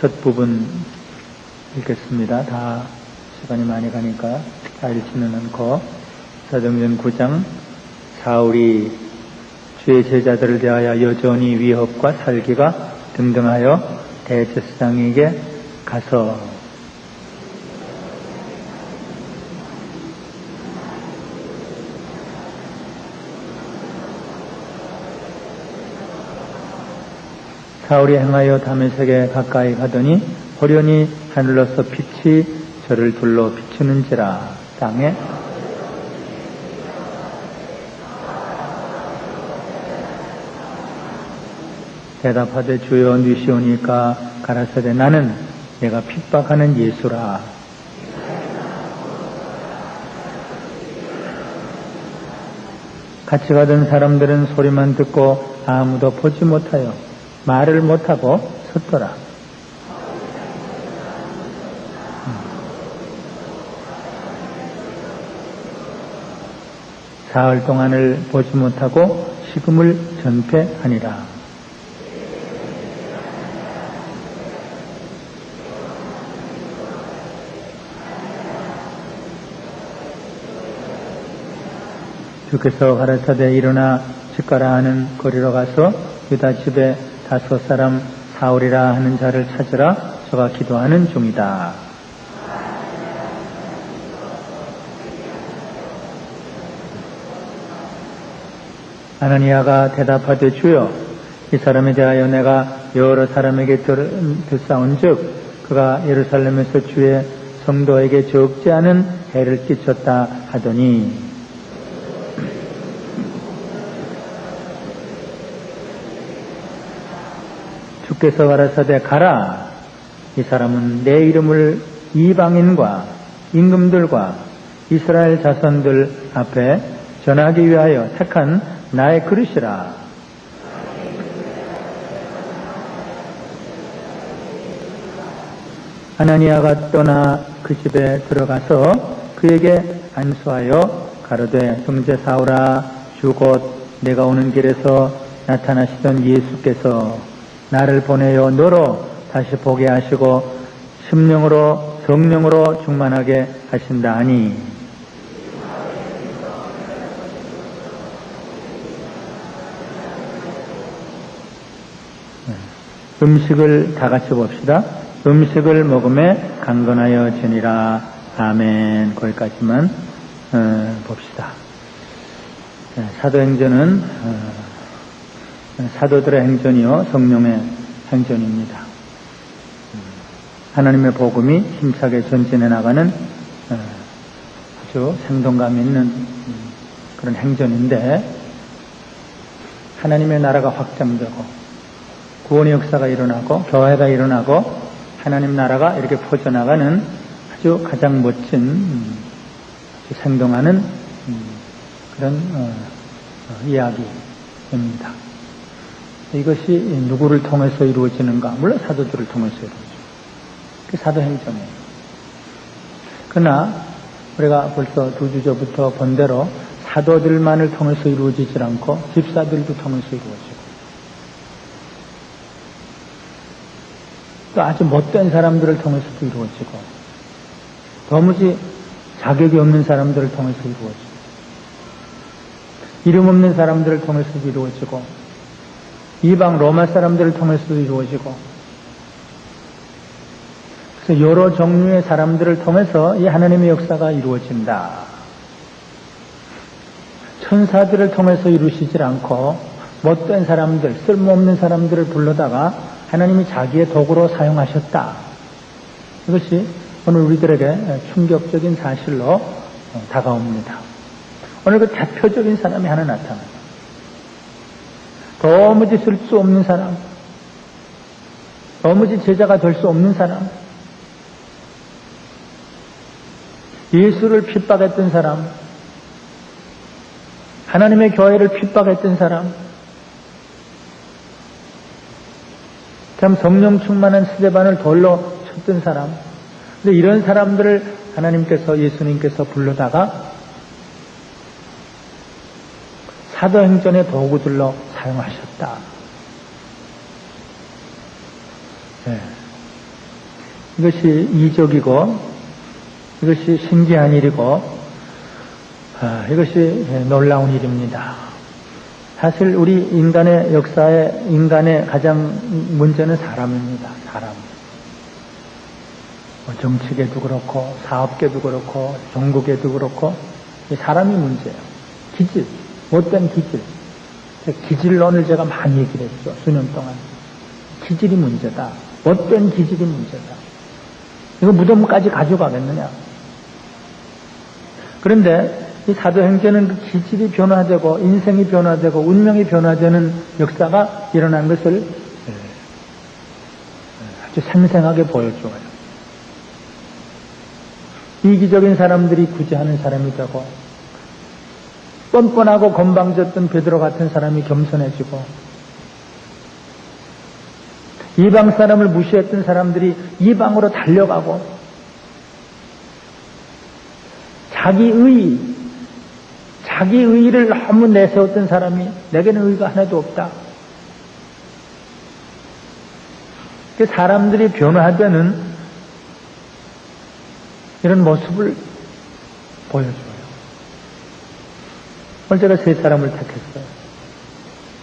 첫 부분 읽겠습니다. 다 시간이 많이 가니까 다 읽지는 않고, 사도행전 9장, 사울이 주의 제자들을 대하여 여전히 위협과 살기가 등등하여 대제사장에게 가서 사울이 행하여 다메섹에 가까이 가더니 호련히 하늘로서 빛이 저를 둘러 비추는지라. 땅에 대답하되 주여 누시오니까 가라사대 나는 내가 핍박하는 예수라. 같이 가던 사람들은 소리만 듣고 아무도 보지 못하여 말을 못하고 섰더라. 사흘 동안을 보지 못하고 식음을 전폐하니라. 주께서 가라사대 일어나 집 가라 하는 거리로 가서 유다 집에 5 사람 사울이라 하는 자를 찾으라. 저가 기도하는 중이다. 아나니아가 대답하되 주여 이 사람에 대하여 내가 여러 사람에게 듣사온즉 그가 예루살렘에서 주의 성도에게 적지 않은 해를 끼쳤다 하더니 주께서 가라사대 가라. 이 사람은 내 이름을 이방인과 임금들과 이스라엘 자손들 앞에 전하기 위하여 택한 나의 그릇이라. 아나니아가 떠나 그 집에 들어가서 그에게 안수하여 가로되 형제 사울아 주 곧 내가 오는 길에서 나타나시던 예수께서 나를 보내어 너로 다시 보게 하시고 심령으로 성령으로 충만하게 하신다 하니 음식을 다 같이 봅시다. 음식을 먹음에 강건하여 지니라. 아멘. 거기까지만 봅시다. 사도행전은 사도들의 행전이요 성령의 행전입니다. 하나님의 복음이 힘차게 전진해 나가는 아주 생동감 있는 그런 행전인데, 하나님의 나라가 확장되고 구원의 역사가 일어나고 교회가 일어나고 하나님 나라가 이렇게 퍼져나가는 아주 가장 멋진 아주 생동하는 그런 이야기입니다. 이것이 누구를 통해서 이루어지는가? 물론 사도들을 통해서 이루어지죠. 그게 사도행전이에요. 그러나 우리가 벌써 2주 전부터 본 대로 사도들만을 통해서 이루어지지 않고 집사들도 통해서 이루어지고 또 아주 못된 사람들을 통해서도 이루어지고 도무지 자격이 없는 사람들을 통해서 이루어지고 이름 없는 사람들을 통해서도 이루어지고 이방 로마 사람들을 통해서도 이루어지고, 그래서 여러 종류의 사람들을 통해서 이 하나님의 역사가 이루어진다. 천사들을 통해서 이루시질 않고 못된 사람들, 쓸모없는 사람들을 불러다가 하나님이 자기의 도구로 사용하셨다. 이것이 오늘 우리들에게 충격적인 사실로 다가옵니다. 오늘 그 대표적인 사람이 하나 나타납니다. 도무지 쓸 수 없는 사람, 도무지 제자가 될 수 없는 사람, 예수를 핍박했던 사람, 하나님의 교회를 핍박했던 사람, 참 성령 충만한 스데반을 돌로 쳤던 사람, 근데 이런 사람들을 하나님께서, 예수님께서 불러다가 사도행전의 도구들로 사용하셨다. 예. 이것이 이적이고 이것이 신기한 일이고 이것이 놀라운 일입니다. 사실 우리 인간의 역사에 인간의 가장 문제는 사람입니다. 사람. 정치계도 그렇고 사업계도 그렇고 종국계도 그렇고 사람이 문제예요. 기질, 못된 기질. 기질론을 제가 많이 얘기를 했죠. 수년 동안. 기질이 문제다. 못된 기질이 문제다. 이거 무덤까지 가져가겠느냐. 그런데 이 사도행전은 그 기질이 변화되고 인생이 변화되고 운명이 변화되는 역사가 일어난 것을 아주 생생하게 보여줘요. 이기적인 사람들이 구제하는 사람이 되고 뻔뻔하고 건방졌던 베드로 같은 사람이 겸손해지고 이방 사람을 무시했던 사람들이 이방으로 달려가고 자기 의의를 너무 내세웠던 사람이 내게는 의의가 하나도 없다. 사람들이 변화되는 이런 모습을 보여줘요. 오늘 제가 세 사람을 택했어요.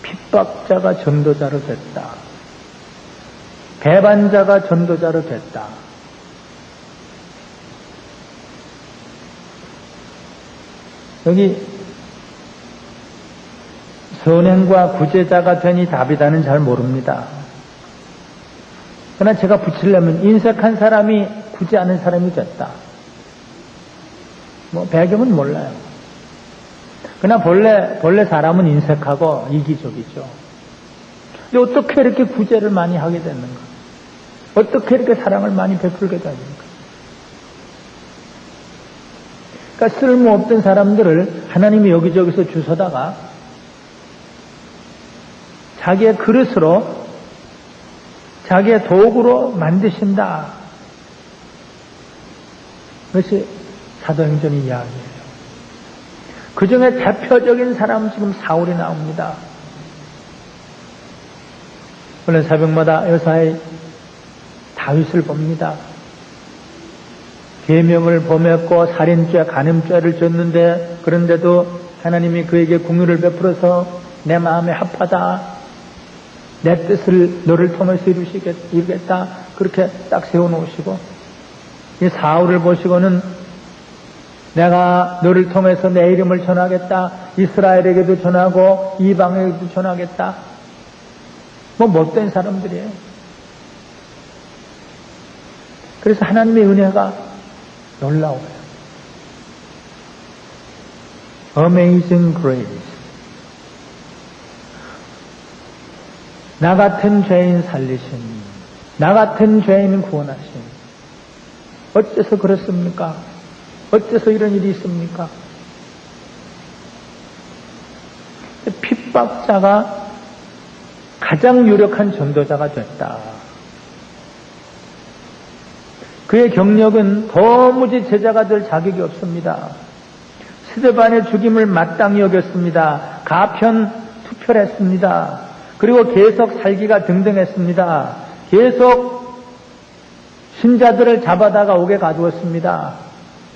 핍박자가 전도자로 됐다. 배반자가 전도자로 됐다. 여기 선행과 구제자가 되니 답이다는 잘 모릅니다. 그러나 제가 붙이려면 인색한 사람이 구제하는 사람이 됐다. 배경은 몰라요. 그러나 본래 사람은 인색하고 이기적이죠. 근데 어떻게 이렇게 구제를 많이 하게 됐는가? 어떻게 이렇게 사랑을 많이 베풀게 되는가? 그러니까 쓸모없던 사람들을 하나님이 여기저기서 주워다가 자기의 그릇으로 자기의 도구로 만드신다. 그것이 사도행전의 이야기예요. 그 중에 대표적인 사람은 지금 사울이 나옵니다. 오늘 새벽마다 여사의 다윗을 봅니다. 계명을 범했고 살인죄, 간음죄를 졌는데 그런데도 하나님이 그에게 긍휼을 베풀어서 내 마음에 합하다. 내 뜻을 너를 통해서 이루겠다. 그렇게 딱 세워놓으시고 이 사울을 보시고는 내가 너를 통해서 내 이름을 전하겠다. 이스라엘에게도 전하고 이방에게도 전하겠다. 못된 사람들이에요. 그래서 하나님의 은혜가 놀라워요. Amazing Grace. 나 같은 죄인 살리신, 나 같은 죄인 구원하신. 어째서 그렇습니까? 어째서 이런 일이 있습니까? 핍박자가 가장 유력한 전도자가 됐다. 그의 경력은 도무지 제자가 될 자격이 없습니다. 스데반의 죽임을 마땅히 여겼습니다. 가편 투표했습니다. 그리고 계속 살기가 등등했습니다. 계속 신자들을 잡아다가 옥에 가두었습니다.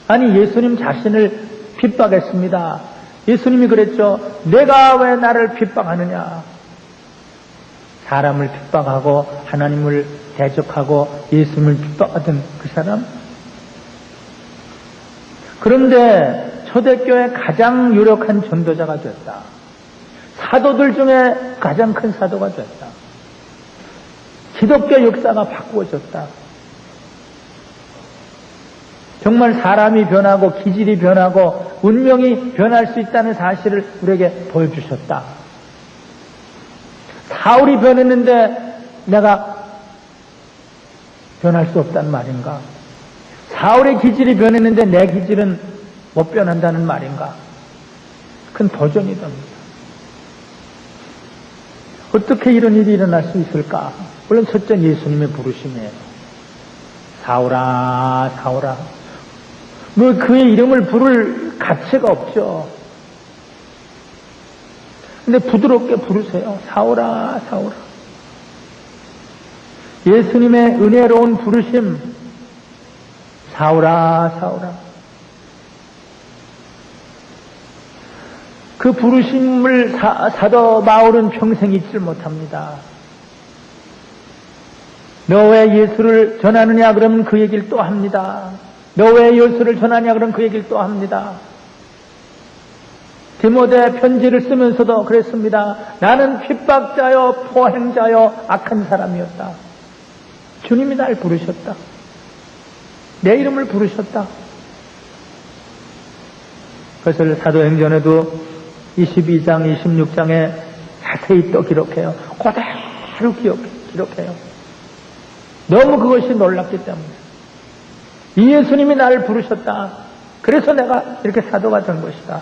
아니 예수님 자신을 핍박했습니다. 예수님이 그랬죠. 내가 왜 나를 핍박하느냐. 사람을 핍박하고 하나님을 대적하고 예수님을 핍박하던 그 사람. 그런데 초대교회 가장 유력한 전도자가 됐다. 사도들 중에 가장 큰 사도가 됐다. 기독교 역사가 바꾸어졌다. 정말 사람이 변하고 기질이 변하고 운명이 변할 수 있다는 사실을 우리에게 보여주셨다. 사울이 변했는데 내가 변할 수 없다는 말인가? 사울의 기질이 변했는데 내 기질은 못 변한다는 말인가? 큰 도전이 됩니다. 어떻게 이런 일이 일어날 수 있을까? 물론 첫째 예수님의 부르심이에요. 사울아, 사울아. 그의 이름을 부를 가치가 없죠. 근데 부드럽게 부르세요. 사울아, 사울아. 예수님의 은혜로운 부르심, 사울아 사울아. 그 부르심을 사도 바울은 평생 잊지 못합니다. 너 왜 예수를 전하느냐 그러면 그 얘기를 또 합니다. 너 왜 예수를 전하냐 그러면 그 얘기를 또 합니다. 디모데 편지를 쓰면서도 그랬습니다. 나는 핍박자요 포행자요 악한 사람이었다. 주님이 날 부르셨다. 내 이름을 부르셨다. 그것을 사도행전에도 22장, 26장에 자세히 또 기록해요. 그대로 기록해요. 너무 그것이 놀랍기 때문에. 이 예수님이 나를 부르셨다. 그래서 내가 이렇게 사도가 된 것이다.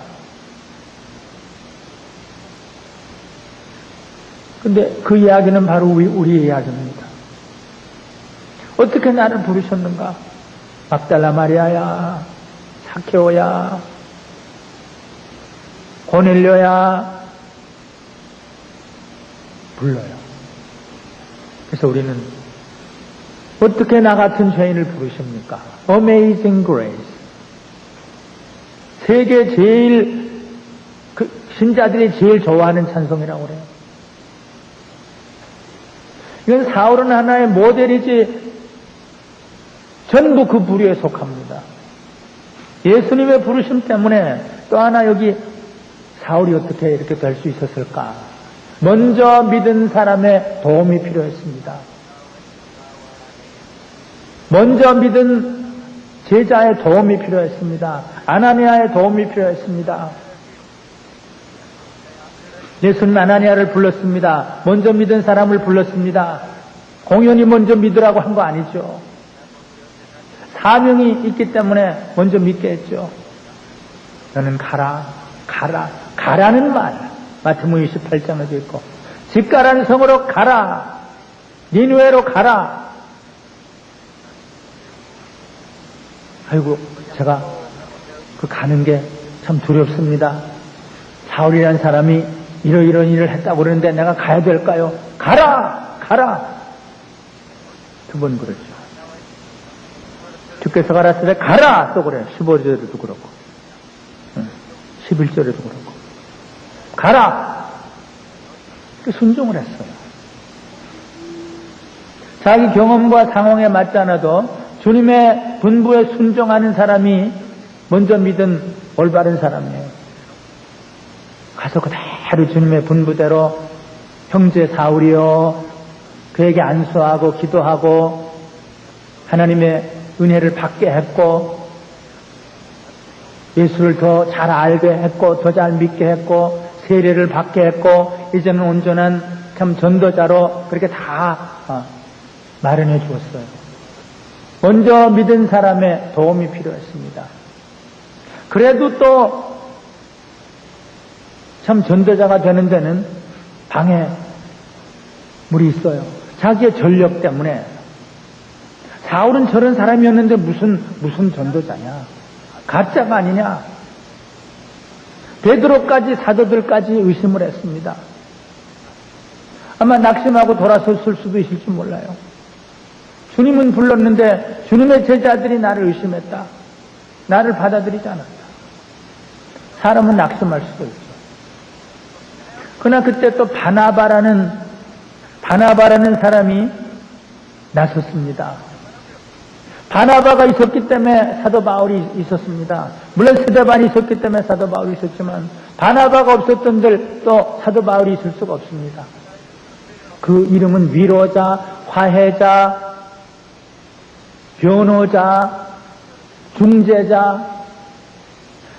근데 그 이야기는 바로 우리의 이야기입니다. 어떻게 나를 부르셨는가? 막달라 마리아야, 사케오야, 고넬료야 불러요. 그래서 우리는 어떻게 나 같은 죄인을 부르십니까? Amazing Grace. 세계 제일 신자들이 제일 좋아하는 찬송이라고 그래요. 이건 사울은 하나의 모델이지 전부 그 부류에 속합니다. 예수님의 부르심 때문에 또 하나 여기 사울이 어떻게 이렇게 될 수 있었을까? 먼저 믿은 사람의 도움이 필요했습니다. 먼저 믿은 제자의 도움이 필요했습니다. 아나니아의 도움이 필요했습니다. 예수님 아나니아를 불렀습니다. 먼저 믿은 사람을 불렀습니다. 공연히 먼저 믿으라고 한 거 아니죠. 사명이 있기 때문에 먼저 믿게 했죠. 너는 가라는 말 마태복음 28장에도 있고 집 가라는 성으로 가라. 니느웨로 가라. 아이고 제가 그 가는 게 참 두렵습니다. 사울이라는 사람이 이러이러한 일을 했다고 그러는데 내가 가야 될까요? 가라. 두 번 그러죠. 주께서 가라을 때 가라 또 그래요. 15절에도 그렇고 11절에도 그렇고 가라. 순종을 했어요. 자기 경험과 상황에 맞지 않아도 주님의 분부에 순종하는 사람이 먼저 믿은 올바른 사람이에요. 가서 그대로 주님의 분부대로 형제 사울이요 그에게 안수하고 기도하고 하나님의 은혜를 받게 했고 예수를 더 잘 알게 했고 더 잘 믿게 했고 세례를 받게 했고 이제는 온전한 참 전도자로 그렇게 다 마련해 주었어요. 먼저 믿은 사람의 도움이 필요했습니다. 그래도 또 참 전도자가 되는 데는 방해물이 있어요. 자기의 전력 때문에. 사울은 저런 사람이었는데 무슨 전도자냐? 가짜가 아니냐? 베드로까지 사도들까지 의심을 했습니다. 아마 낙심하고 돌아섰을 수도 있을지 몰라요. 주님은 불렀는데 주님의 제자들이 나를 의심했다. 나를 받아들이지 않았다. 사람은 낙심할 수도 있죠. 그러나 그때 또 바나바라는 사람이 나섰습니다. 바나바가 있었기 때문에 사도 바울이 있었습니다. 물론 스데반이 있었기 때문에 사도 바울이 있었지만 바나바가 없었던들 또 사도 바울이 있을 수가 없습니다. 그 이름은 위로자, 화해자, 변호자, 중재자.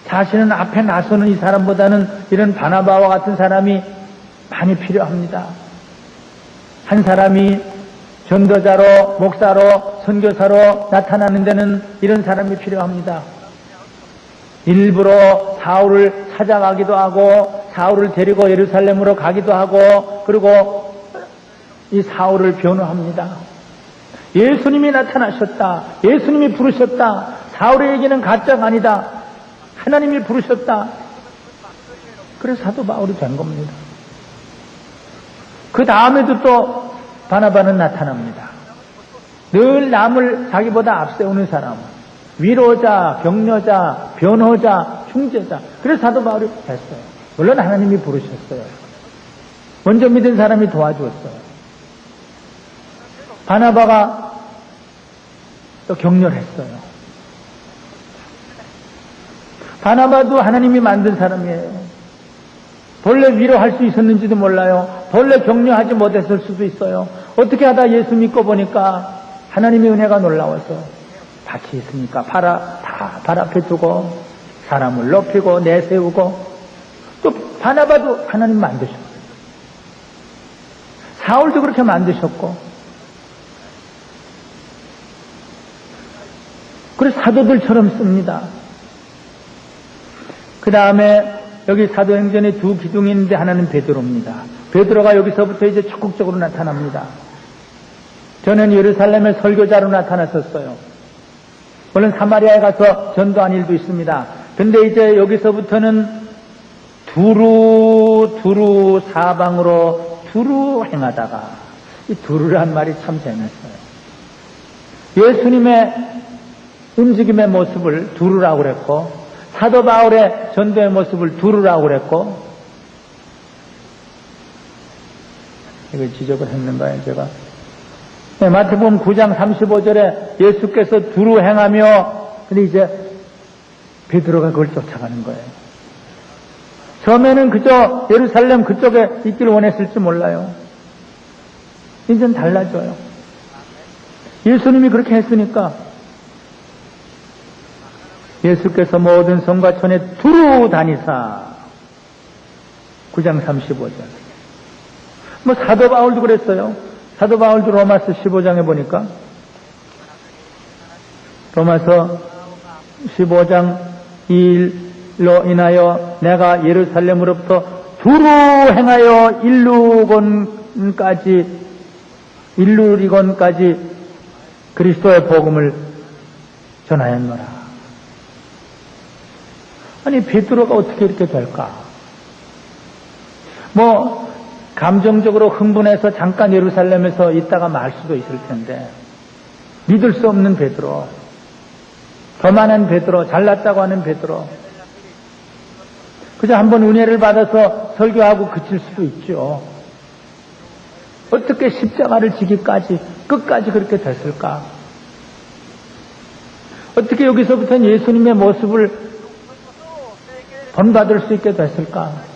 자신은 앞에 나서는 이 사람보다는 이런 바나바와 같은 사람이 많이 필요합니다. 한 사람이 전도자로, 목사로, 선교사로 나타나는 데는 이런 사람이 필요합니다. 일부러 사울을 찾아가기도 하고 사울을 데리고 예루살렘으로 가기도 하고 그리고 이 사울을 변호합니다. 예수님이 나타나셨다. 예수님이 부르셨다. 사울의 얘기는 가짜가 아니다. 하나님이 부르셨다. 그래서 사도 바울이 된 겁니다. 그 다음에도 또 바나바는 나타납니다. 늘 남을 자기보다 앞세우는 사람, 위로자, 격려자, 변호자, 중재자. 그래서 사도 바울이 했어요. 물론 하나님이 부르셨어요. 먼저 믿은 사람이 도와주었어요. 바나바가 또 격려를 했어요. 바나바도 하나님이 만든 사람이에요. 본래 위로할 수 있었는지도 몰라요. 본래 격려하지 못했을 수도 있어요. 어떻게 하다 예수 믿고 보니까 하나님의 은혜가 놀라워서 밭이 있으니까 발 앞에 두고 사람을 높이고 내세우고 또 바나바도 하나님 만드셨어요. 사울도 그렇게 만드셨고 그래서 사도들처럼 씁니다. 그 다음에 여기 사도행전에 두 기둥이 있는데 하나는 베드로입니다. 베드로가 여기서부터 이제 적극적으로 나타납니다. 저는 예루살렘에 설교자로 나타났었어요. 물론 사마리아에 가서 전도한 일도 있습니다. 근데 이제 여기서부터는 두루 사방으로 두루 행하다가 이 두루란 말이 참 재밌어요. 예수님의 움직임의 모습을 두루라고 그랬고 사도 바울의 전도의 모습을 두루라고 그랬고 이거 지적을 했는가요 제가? 네, 마태복음 9장 35절에 예수께서 두루 행하며 근데 이제 베드로가 그걸 쫓아가는 거예요. 처음에는 그저 예루살렘 그쪽에 있기를 원했을지 몰라요. 이제는 달라져요. 예수님이 그렇게 했으니까 예수께서 모든 성과 촌에 두루 다니사 9장 35절 뭐 사도 바울도 그랬어요. 사도 바울도 로마서 15장에 보니까 로마서 15장 2일로 인하여 내가 예루살렘으로부터 두루 행하여 일루리곤까지 그리스도의 복음을 전하였노라. 아니 베드로가 어떻게 이렇게 될까? 뭐 감정적으로 흥분해서 잠깐 예루살렘에서 있다가 말 수도 있을 텐데 믿을 수 없는 베드로, 더 많은 베드로, 잘났다고 하는 베드로 그저 한번 은혜를 받아서 설교하고 그칠 수도 있죠. 어떻게 십자가를 지기까지 끝까지 그렇게 됐을까? 어떻게 여기서부터는 예수님의 모습을 본받을 수 있게 됐을까?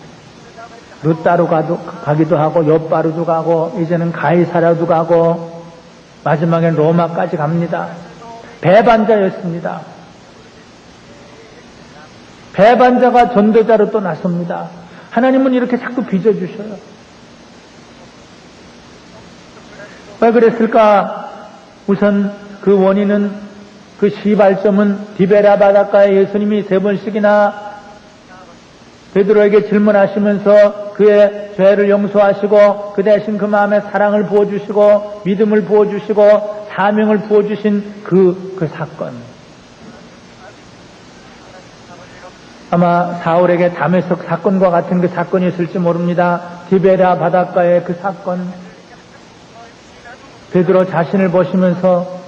룻다로 가기도 하고 욥바로도 가고 이제는 가이사라도 가고 마지막엔 로마까지 갑니다. 배반자였습니다. 배반자가 전도자로 또 나섭니다. 하나님은 이렇게 자꾸 빚어주셔요. 왜 그랬을까? 우선 그 원인은 그 시발점은 디베라 바닷가에 예수님이 3번씩이나 베드로에게 질문하시면서 그의 죄를 용서하시고 그 대신 그 마음에 사랑을 부어주시고 믿음을 부어주시고 사명을 부어주신 그 사건. 아마 사울에게 다메섹 사건과 같은 그 사건이 있을지 모릅니다. 디베라 바닷가의 그 사건. 베드로 자신을 보시면서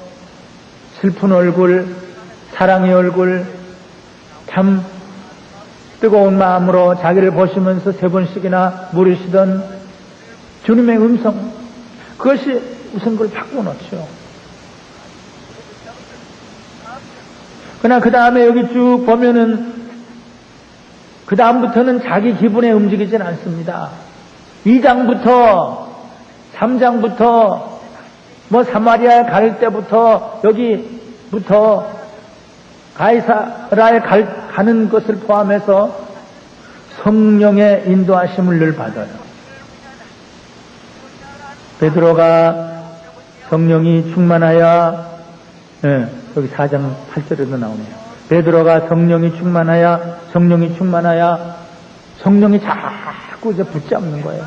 슬픈 얼굴, 사랑의 얼굴, 참 뜨거운 마음으로 자기를 보시면서 3번씩이나 물으시던 주님의 음성, 그것이 우선 그걸 바꿔놓죠. 그러나 그 다음에 여기 쭉 보면은 그 다음부터는 자기 기분에 움직이진 않습니다. 2장부터 3장부터 뭐 사마리아에 갈 때부터 여기부터 가이사라에 가는 것을 포함해서 성령의 인도하심을 늘 받아요. 베드로가 성령이 충만하여 여기 4장 8절에도 나오네요. 베드로가 성령이 충만하여 성령이 자꾸 이제 붙잡는 거예요.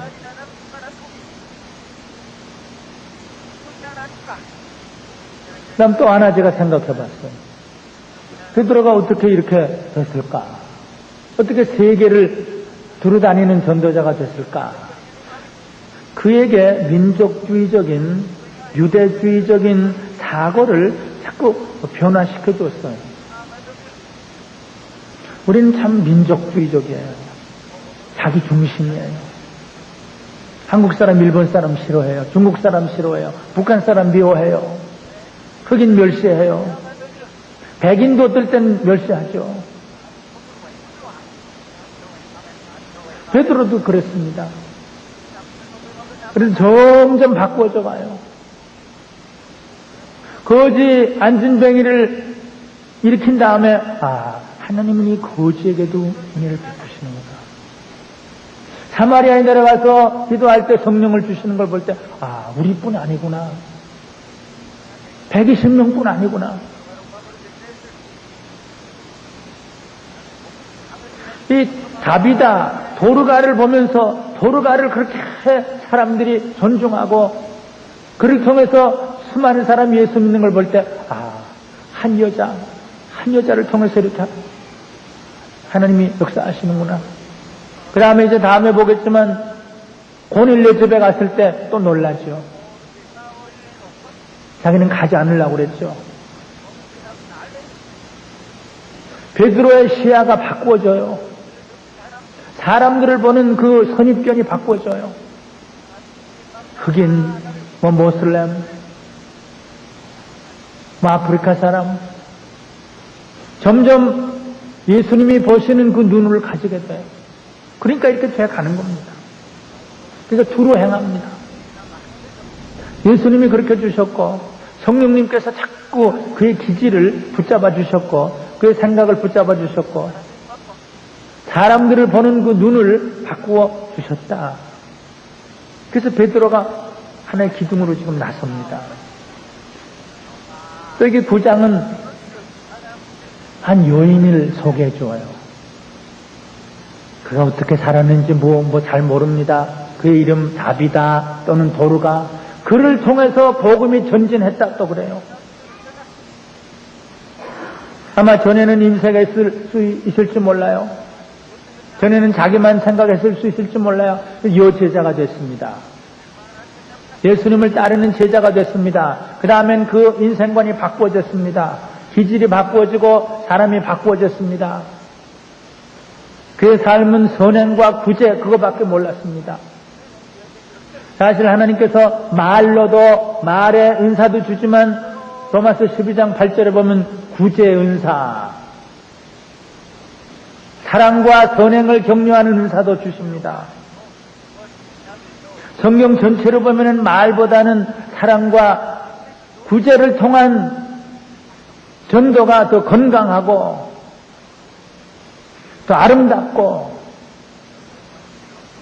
그다음 또 하나 제가 생각해 봤어요. 베드로가 어떻게 이렇게 됐을까? 어떻게 세계를 두루다니는 전도자가 됐을까? 그에게 민족주의적인, 유대주의적인 사고를 자꾸 변화시켜 줬어요. 우리는 참 민족주의적이에요. 자기 중심이에요. 한국 사람, 일본 사람 싫어해요. 중국 사람 싫어해요. 북한 사람 미워해요. 흑인 멸시해요. 백인도 어떨 땐 멸시하죠. 베드로도 그랬습니다. 그래서 점점 바꾸어져 가요. 거지 안진뱅이를 일으킨 다음에 하나님은 이 거지에게도 은혜를 베푸시는구나. 사마리아에 내려가서 기도할 때 성령을 주시는 걸 볼 때 우리뿐 아니구나. 120명뿐 아니구나. 이 다비다, 도르가를 보면서 도르가를 그렇게 사람들이 존중하고 그를 통해서 수많은 사람이 예수 믿는 걸 볼 때 한 여자를 통해서 이렇게 하나님이 역사하시는구나. 그 다음에 이제 다음에 보겠지만 고넬료 집에 갔을 때 또 놀라죠. 자기는 가지 않으려고 그랬죠. 베드로의 시야가 바꾸어져요. 사람들을 보는 그 선입견이 바꾸어져요. 흑인, 모슬렘, 아프리카 사람, 점점 예수님이 보시는 그 눈을 가지게 돼요. 그러니까 이렇게 돼 가는 겁니다. 그러니까 두루 행합니다. 예수님이 그렇게 주셨고 성령님께서 자꾸 그의 기질을 붙잡아 주셨고 그의 생각을 붙잡아 주셨고 사람들을 보는 그 눈을 바꾸어 주셨다. 그래서 베드로가 하나의 기둥으로 지금 나섭니다. 또 여기 9장은 한 여인을 소개해 줘요. 그가 어떻게 살았는지 잘 모릅니다. 그의 이름 다비다 또는 도르가. 그를 통해서 복음이 전진했다 또 그래요. 아마 전에는 임세가 있을 수 있을지 몰라요. 전에는 자기만 생각했을 수 있을지 몰라요. 여제자가 됐습니다. 예수님을 따르는 제자가 됐습니다. 그 다음엔 그 인생관이 바꾸어졌습니다. 기질이 바꾸어지고 사람이 바꾸어졌습니다. 그의 삶은 선행과 구제 그거밖에 몰랐습니다. 사실 하나님께서 말로도 말의 은사도 주지만 로마서 12장 8절에 보면 구제의 은사, 사랑과 선행을 격려하는 은사도 주십니다. 성경 전체로 보면 말보다는 사랑과 구제를 통한 전도가 더 건강하고 더 아름답고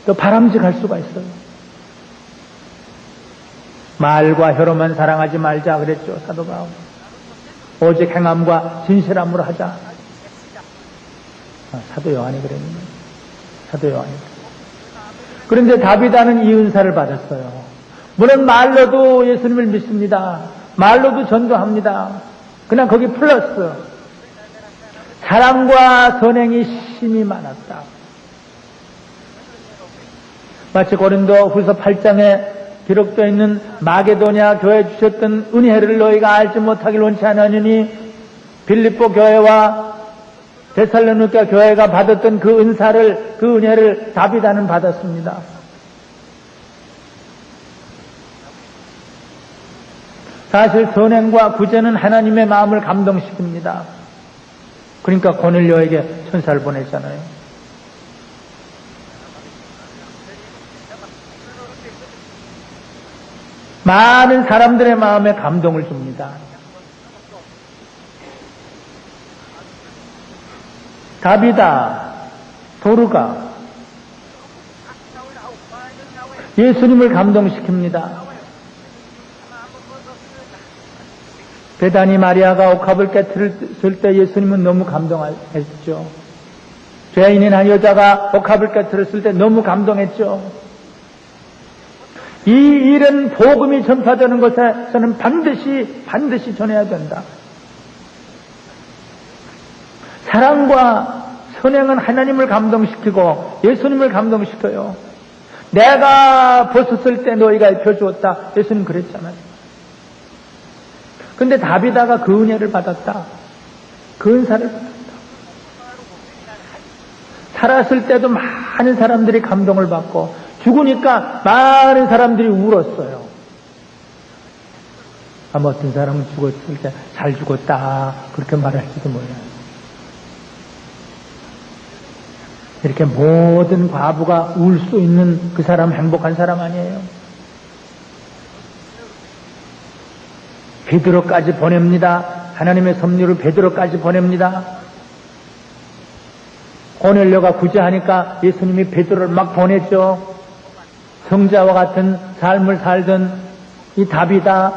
더 바람직할 수가 있어요. 말과 혀로만 사랑하지 말자 그랬죠, 사도 바울. 오직 행함과 진실함으로 하자. 사도 요한이 그랬는데. 사도 요한이. 그런데 다비다는 이 은사를 받았어요. 물론 말로도 예수님을 믿습니다. 말로도 전도합니다. 그냥 거기 플러스 사랑과 선행이 심이 많았다. 마치 고린도 후서 8장에 기록되어 있는 마게도냐 교회에 주셨던 은혜를 너희가 알지 못하길 원치 않으니 빌립보 교회와 데살로니가 교회가 받았던 그 은사를, 그 은혜를 다비다는 받았습니다. 사실 선행과 구제는 하나님의 마음을 감동시킵니다. 그러니까 고넬료에게 천사를 보냈잖아요. 많은 사람들의 마음에 감동을 줍니다. 다비다, 도르가 예수님을 감동시킵니다. 베다니 마리아가 옥합을 깨뜨렸을 때 예수님은 너무 감동했죠. 죄인인 한 여자가 옥합을 깨뜨렸을 때 너무 감동했죠. 이 일은 복음이 전파되는 것에서는 반드시 전해야 된다. 사랑과 선행은 하나님을 감동시키고 예수님을 감동시켜요. 내가 벗었을 때 너희가 입혀주었다. 예수님 그랬잖아요. 근데 다비다가 그 은혜를 받았다. 그 은사를 받았다. 살았을 때도 많은 사람들이 감동을 받고 죽으니까 많은 사람들이 울었어요. 아마 어떤 사람은 죽었을 때 잘 죽었다 그렇게 말할지도 몰라요. 이렇게 모든 과부가 울 수 있는 그 사람 행복한 사람 아니에요. 베드로까지 보냅니다. 하나님의 섭리를 베드로까지 보냅니다. 고넬료가 구제하니까 예수님이 베드로를 막 보냈죠. 성자와 같은 삶을 살던 이 다비다,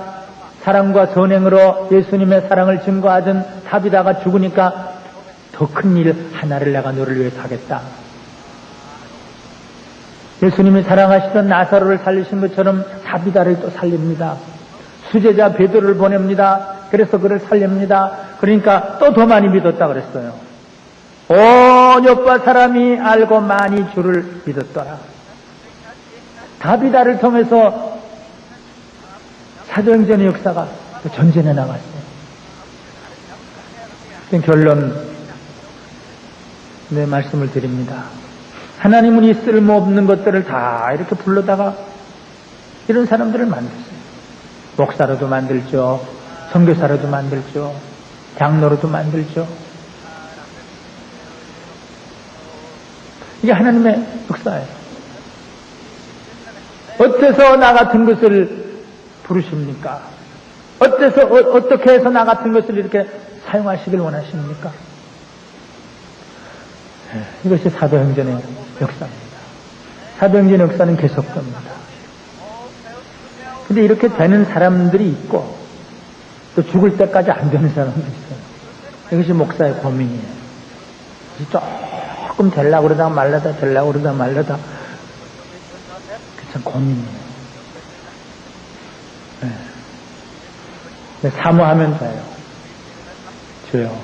사랑과 선행으로 예수님의 사랑을 증거하던 다비다가 죽으니까 더 큰 일 하나를 내가 너를 위해서 하겠다. 예수님이 사랑하시던 나사로를 살리신 것처럼 다비다를 또 살립니다. 수제자 베드로를 보냅니다. 그래서 그를 살립니다. 그러니까 또 더 많이 믿었다 그랬어요. 온 여파 사람이 알고 많이 주를 믿었더라. 다비다를 통해서 사도행전의 역사가 전진해 나갔어요. 결론, 네, 말씀을 드립니다. 하나님은 이 쓸모없는 것들을 다 이렇게 불러다가 이런 사람들을 만들었어요. 목사로도 만들죠. 선교사로도 만들죠. 장로로도 만들죠. 이게 하나님의 역사예요. 어때서 나 같은 것을 부르십니까? 어떻게 해서 나 같은 것을 이렇게 사용하시길 원하십니까? 이것이 사도행전의 역사입니다. 사도행전의 역사는 계속됩니다. 근데 이렇게 되는 사람들이 있고 또 죽을 때까지 안 되는 사람도 있어요. 이것이 목사의 고민이에요. 조금 되려고 그러다가 말라다, 되려고 그러다가 말라다. 그게 참 고민이에요. 네. 사모하면 돼요. 주여,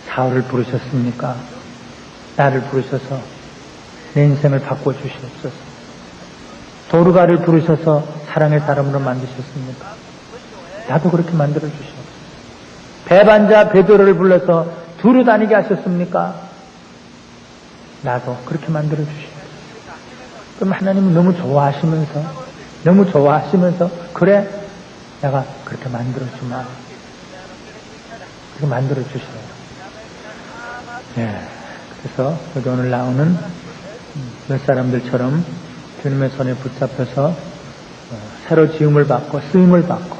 사울을 부르셨습니까? 나를 부르셔서 내 인생을 바꿔주시옵소서. 도르가를 부르셔서 사랑의 사람으로 만드셨습니까? 나도 그렇게 만들어주시옵소서. 배반자 베드로를 불러서 두루 다니게 하셨습니까? 나도 그렇게 만들어주시옵소서. 그럼 하나님은 너무 좋아하시면서 그래, 내가 그렇게 만들어주마. 그렇게 만들어주셔요. 예. 그래서 여기 오늘 나오는 몇 사람들처럼 주님의 손에 붙잡혀서 새로 지음을 받고 쓰임을 받고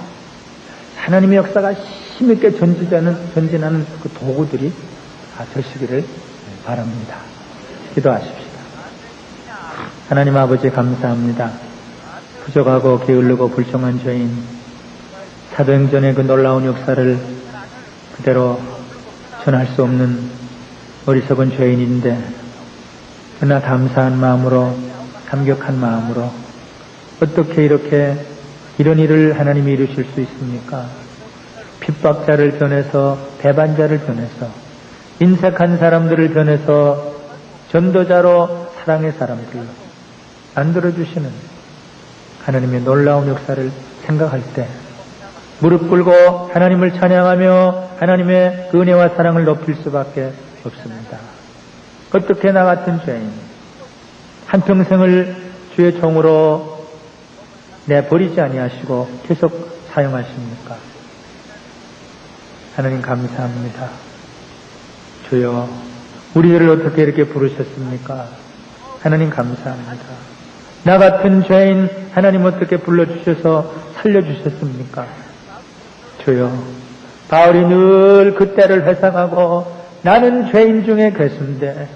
하나님의 역사가 힘있게 전진하는 그 도구들이 다 되시기를 바랍니다. 기도하십시다. 하나님 아버지 감사합니다. 부족하고 게을르고 불평한 죄인, 사도행전의 그 놀라운 역사를 그대로 전할 수 없는 어리석은 죄인인데, 그러나 감사한 마음으로, 감격한 마음으로 어떻게 이런 일을 하나님이 이루실 수 있습니까? 핍박자를 변해서, 배반자를 변해서, 인색한 사람들을 변해서 전도자로 사랑의 사람들로 만들어주시는 하나님의 놀라운 역사를 생각할 때 무릎 꿇고 하나님을 찬양하며 하나님의 은혜와 사랑을 높일 수밖에 없습니다. 어떻게 나 같은 죄인 한평생을 주의 종으로 내버리지 아니하시고 계속 사용하십니까? 하나님 감사합니다. 주여, 우리들을 어떻게 이렇게 부르셨습니까? 하나님 감사합니다. 나 같은 죄인 하나님 어떻게 불러주셔서 살려주셨습니까? 주여, 바울이 늘 그때를 회상하고 나는 죄인 중에 괴수인데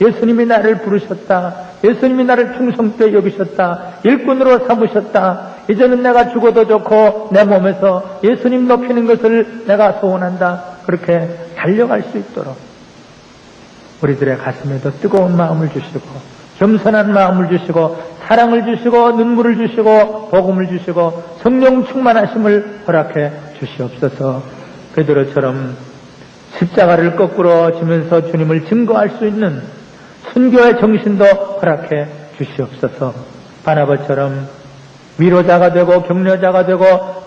예수님이 나를 부르셨다. 예수님이 나를 충성되게 여기셨다. 일꾼으로 삼으셨다. 이제는 내가 죽어도 좋고 내 몸에서 예수님 높이는 것을 내가 소원한다. 그렇게 달려갈 수 있도록 우리들의 가슴에도 뜨거운 마음을 주시고 겸손한 마음을 주시고 사랑을 주시고 눈물을 주시고 복음을 주시고 성령 충만하심을 허락해 주시옵소서. 베드로처럼 십자가를 거꾸로 지면서 주님을 증거할 수 있는 순교의 정신도 허락해 주시옵소서. 바나바처럼 위로자가 되고 격려자가 되고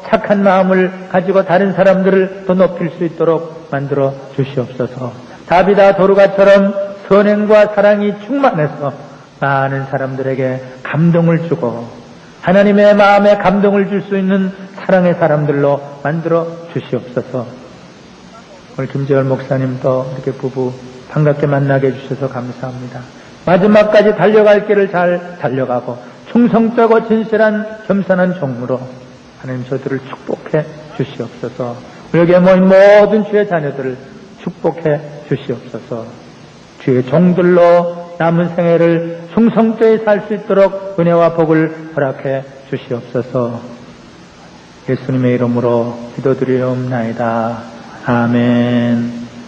착한 마음을 가지고 다른 사람들을 더 높일 수 있도록 만들어 주시옵소서. 다비다 도르가처럼 선행과 사랑이 충만해서 많은 사람들에게 감동을 주고 하나님의 마음에 감동을 줄 수 있는 사랑의 사람들로 만들어 주시옵소서. 오늘 김재열 목사님도 이렇게 부부 반갑게 만나게 해주셔서 감사합니다. 마지막까지 달려갈 길을 잘 달려가고 충성되고 진실한 겸손한 종으로 하나님 저들을 축복해 주시옵소서. 여기에 모인 모든 주의 자녀들을 축복해 주시옵소서. 주의 종들로 남은 생애를 충성되이 살 수 있도록 은혜와 복을 허락해 주시옵소서. 예수님의 이름으로 기도드리옵나이다. 아멘.